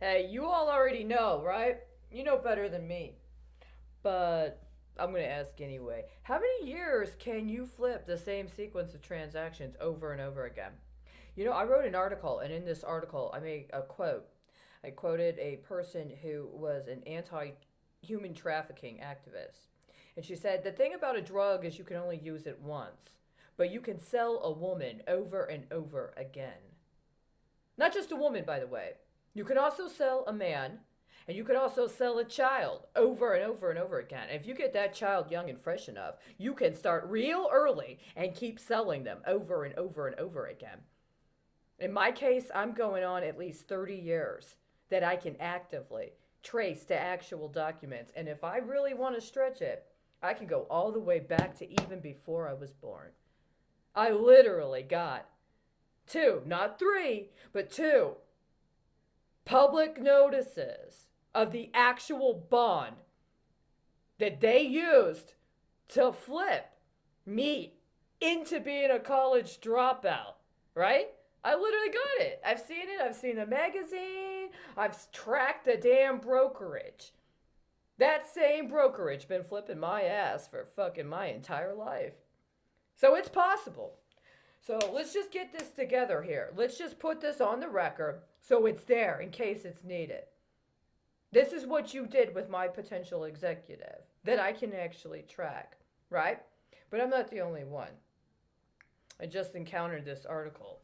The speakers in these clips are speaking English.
Hey, you all already know, right? You know better than me. But I'm going to ask anyway. How many years can you flip the same sequence of transactions over and over again? You know, I wrote an article, and in this article, I made a quote. I quoted a person who was an anti human trafficking activist. And she said, the thing about a drug is you can only use it once, but you can sell a woman over and over again. Not just a woman, by the way. You can also sell a man, and you can also sell a child over and over and over again. And if you get that child young and fresh enough, you can start real early and keep selling them over and over and over again. In my case, I'm going on at least 30 years that I can actively trace to actual documents. And if I really want to stretch it, I can go all the way back to even before I was born. I literally got two, not three, but two public notices of the actual bond that they used to flip me into being a college dropout, right? I literally got it. I've seen it. I've seen the magazine. I've tracked the damn brokerage. That same brokerage been flipping my ass for fucking my entire life. So it's possible. So let's just get this together here. Let's just put this on the record so it's there in case it's needed. This is what you did with my potential executive that I can actually track, right? But I'm not the only one. I just encountered this article.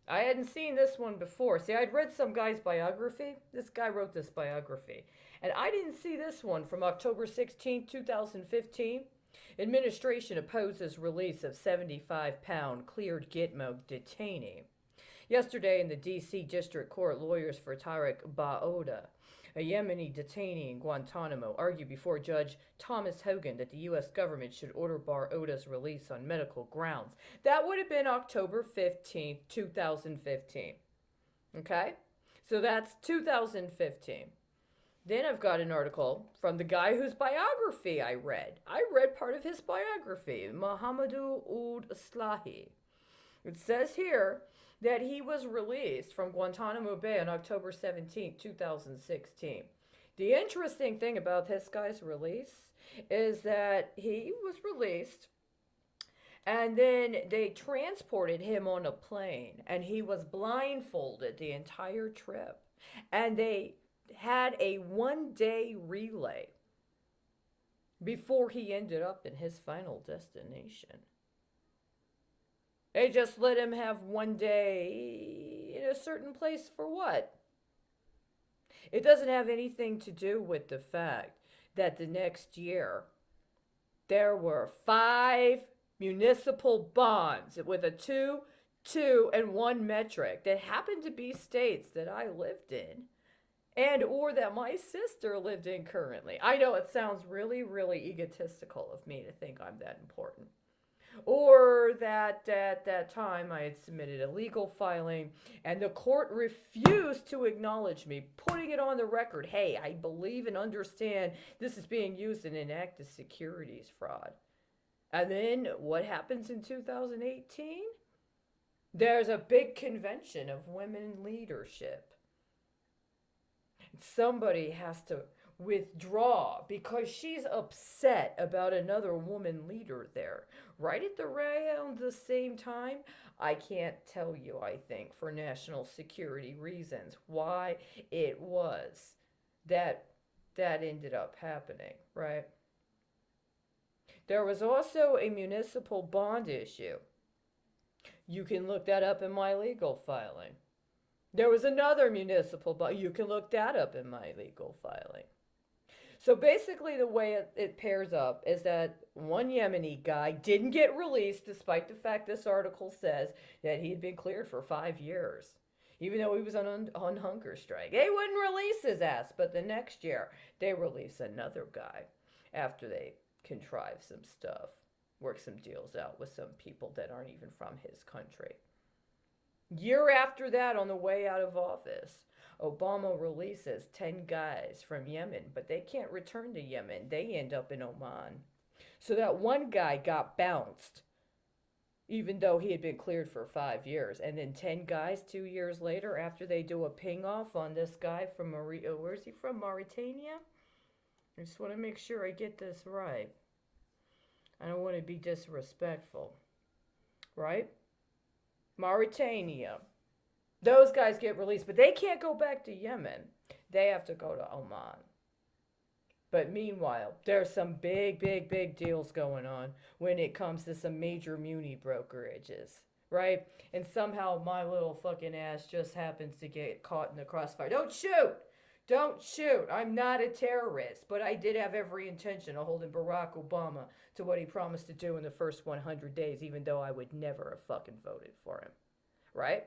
I hadn't seen this one before. See, I'd read some guy's biography. This guy wrote this biography. And I didn't see this one from October 16, 2015. Administration opposes release of 75-pound cleared Gitmo detainee. Yesterday in the D.C. District Court, lawyers for Tariq Baoda, a Yemeni detainee in Guantanamo, argued before Judge Thomas Hogan that the U.S. government should order Baoda's release on medical grounds. That would have been October 15, 2015. Okay? So that's 2015. Then I've got an article from the guy whose biography I read. I read part of his biography, Mohamedou Ould Slahi. It says here that he was released from Guantanamo Bay on October 17, 2016. The interesting thing about this guy's release is that he was released and then they transported him on a plane and he was blindfolded the entire trip. And they had a 1 day relay before he ended up in his final destination. They just let him have 1 day in a certain place for what? It doesn't have anything to do with the fact that the next year there were 5 municipal bonds with a 2, 2, and 1 metric that happened to be states that I lived in and or that my sister lived in currently. I know it sounds really, really egotistical of me to think I'm that important. Or that at that time I had submitted a legal filing and the court refused to acknowledge me, putting it on the record. Hey, I believe and understand this is being used in an act of securities fraud. And then what happens in 2018? There's a big convention of women leadership. Somebody has to withdraw because she's upset about another woman leader there. Right at around the same time, I can't tell you, I think, for national security reasons, why it was that that ended up happening, right? There was also a municipal bond issue. You can look that up in my legal filing. There was another municipal bond. You can look that up in my legal filing. So basically, the way it pairs up is that one Yemeni guy didn't get released, despite the fact this article says that he'd been cleared for 5 years, even though he was on hunger strike. They wouldn't release his ass, but the next year they release another guy after they contrive some stuff, work some deals out with some people that aren't even from his country. Year after that, on the way out of office, Obama releases 10 guys from Yemen, but they can't return to Yemen. They end up in Oman. So that one guy got bounced even though he had been cleared for 5 years. And then 10 guys 2 years later, after they do a ping off on this guy from where's he from? Mauritania? I just want to make sure I get this right. I don't want to be disrespectful. Right? Mauritania. Those guys get released, but they can't go back to Yemen. They have to go to Oman. But meanwhile, there's some big deals going on when it comes to some major muni brokerages, right? And somehow my little fucking ass just happens to get caught in the crossfire. Don't shoot! Don't shoot! I'm not a terrorist, but I did have every intention of holding Barack Obama to what he promised to do in the first 100 days, even though I would never have fucking voted for him, right?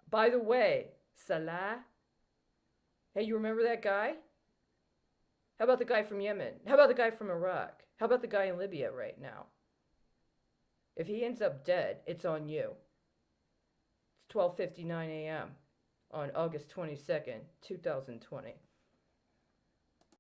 By the way, Salah, hey, you remember that guy? How about the guy from Yemen? How about the guy from Iraq? How about the guy in Libya right now? If he ends up dead, it's on you. It's 12:59 a.m. on August 22nd, 2020.